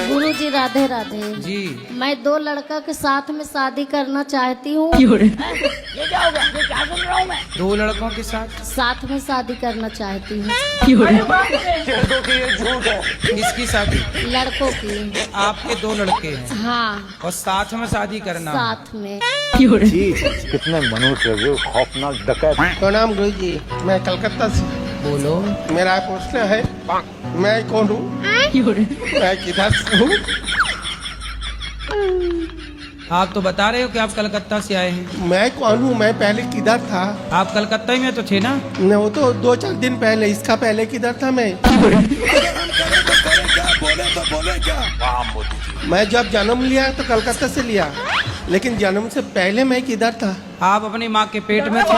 गुरुजी राधे राधे जी। मैं दो लड़का के साथ में शादी करना चाहती हूँ। ये क्या हो गया? ये क्या सुन रहा हूँ मैं? दो लड़कों के साथ में शादी करना चाहती हूँ। किसकी शादी? लड़कों की। आपके दो लड़के हैं हाँ और साथ में शादी करना है। साथ में। कितने मनुष्य जो खौफनाक डकैत। प्रणाम गुरु जी, मैं कलकत्ता से। बोलो। मेरा प्रश्न है, मैं कौन हूँ? मैं किधर से हूँ? आप तो बता रहे हो कि आप कलकत्ता से आए हैं। मैं कौन हूँ? मैं पहले किधर था? आप कलकत्ता ही में तो थे ना? न, वो तो 2-4 दिन पहले, इसका पहले किधर था मैं? मैं जब जन्म लिया तो कलकत्ता से लिया, लेकिन जन्म से पहले मैं किधर था? आप अपनी माँ के पेट में थे।